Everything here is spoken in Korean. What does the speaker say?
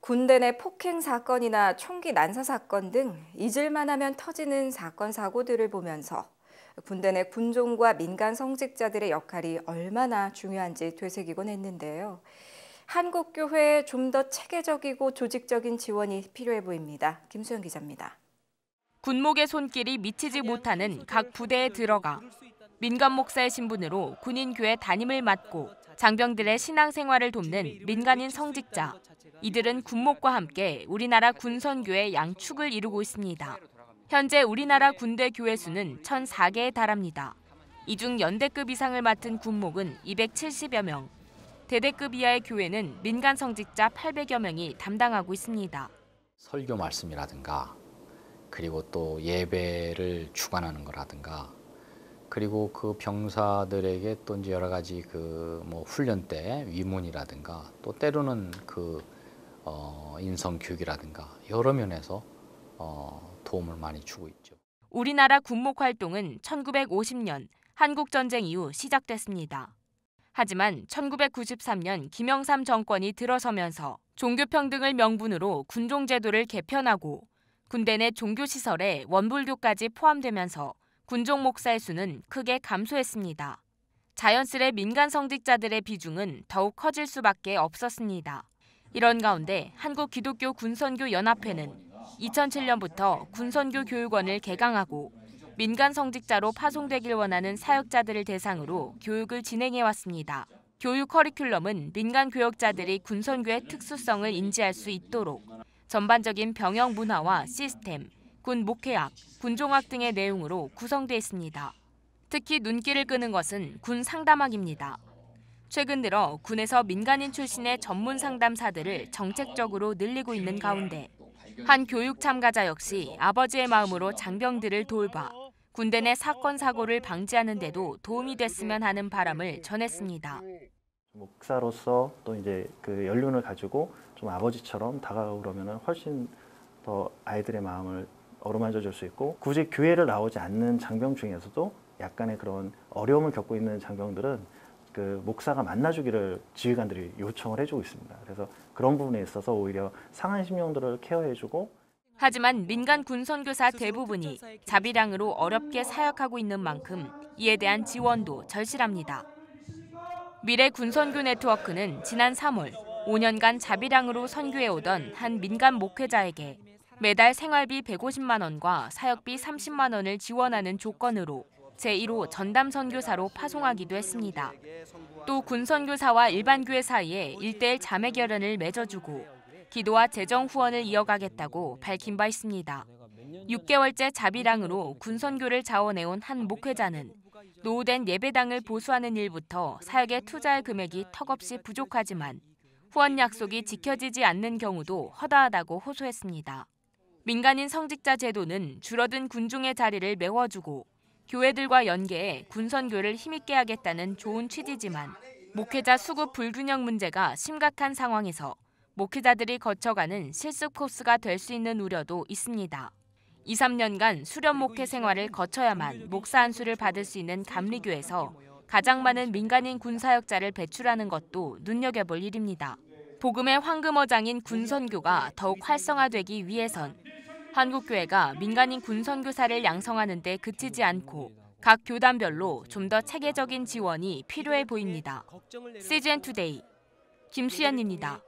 군대 내 폭행 사건이나 총기 난사 사건 등 잊을만 하면 터지는 사건 사고들을 보면서 군대 내 군종과 민간 성직자들의 역할이 얼마나 중요한지 되새기곤 했는데요. 한국 교회에 좀 더 체계적이고 조직적인 지원이 필요해 보입니다. 김수영 기자입니다. 군목의 손길이 미치지 못하는 각 부대에 들어가 민간 목사의 신분으로 군인교회 담임을 맡고 장병들의 신앙생활을 돕는 민간인 성직자. 이들은 군목과 함께 우리나라 군선교의 양축을 이루고 있습니다. 현재 우리나라 군대 교회 수는 1,004개에 달합니다. 이 중 연대급 이상을 맡은 군목은 270여 명, 대대급 이하의 교회는 민간 성직자 800여 명이 담당하고 있습니다. 설교 말씀이라든가 그리고 또 예배를 주관하는 거라든가 그리고 그 병사들에게 또 이제 여러 가지 훈련 때 위문이라든가 또 때로는 인성 교육이라든가 여러 면에서 도움을 많이 주고 있죠. 우리나라 군목 활동은 1950년 한국 전쟁 이후 시작됐습니다. 하지만 1993년 김영삼 정권이 들어서면서 종교평등을 명분으로 군종제도를 개편하고 군대 내 종교시설에 원불교까지 포함되면서 군종 목사의 수는 크게 감소했습니다. 자연스레 민간 성직자들의 비중은 더욱 커질 수밖에 없었습니다. 이런 가운데 한국기독교 군선교연합회는 2007년부터 군선교 교육원을 개강하고 민간 성직자로 파송되길 원하는 사역자들을 대상으로 교육을 진행해왔습니다. 교육 커리큘럼은 민간 교역자들이 군선교의 특수성을 인지할 수 있도록 전반적인 병영 문화와 시스템, 군 목회학, 군종학 등의 내용으로 구성돼 있습니다. 특히 눈길을 끄는 것은 군 상담학입니다. 최근 들어 군에서 민간인 출신의 전문 상담사들을 정책적으로 늘리고 있는 가운데 한 교육 참가자 역시 아버지의 마음으로 장병들을 돌봐 군대 내 사건 사고를 방지하는 데도 도움이 됐으면 하는 바람을 전했습니다. 목사로서 또 이제 그 연륜을 가지고 좀 아버지처럼 다가가고 그러면은 훨씬 더 아이들의 마음을 어루만져 줄 수 있고 굳이 교회를 나오지 않는 장병 중에서도 약간의 그런 어려움을 겪고 있는 장병들은 그 목사가 만나주기를 지휘관들이 요청을 해주고 있습니다. 그래서 그런 부분에 있어서 오히려 상한 심령들을 케어해주고 하지만 민간 군선교사 대부분이 자비량으로 어렵게 사역하고 있는 만큼 이에 대한 지원도 절실합니다. 미래 군선교 네트워크는 지난 3월 5년간 자비량으로 선교해오던 한 민간 목회자에게 매달 생활비 150만 원과 사역비 30만 원을 지원하는 조건으로 제1호 전담 선교사로 파송하기도 했습니다. 또 군선교사와 일반 교회 사이에 1:1 자매 결연을 맺어주고 기도와 재정 후원을 이어가겠다고 밝힌 바 있습니다. 6개월째 자비량으로 군선교를 자원해온 한 목회자는 노후된 예배당을 보수하는 일부터 사역에 투자할 금액이 턱없이 부족하지만 후원 약속이 지켜지지 않는 경우도 허다하다고 호소했습니다. 민간인 성직자 제도는 줄어든 군중의 자리를 메워주고 교회들과 연계해 군선교를 힘있게 하겠다는 좋은 취지지만 목회자 수급 불균형 문제가 심각한 상황에서 목회자들이 거쳐가는 실습 코스가 될 수 있는 우려도 있습니다. 2, 3년간 수련 목회 생활을 거쳐야만 목사 안수를 받을 수 있는 감리교에서 가장 많은 민간인 군사역자를 배출하는 것도 눈여겨볼 일입니다. 복음의 황금어장인 군선교가 더욱 활성화되기 위해선 한국교회가 민간인 군선교사를 양성하는 데 그치지 않고 각 교단별로 좀 더 체계적인 지원이 필요해 보입니다. CGN 투데이 김수연입니다.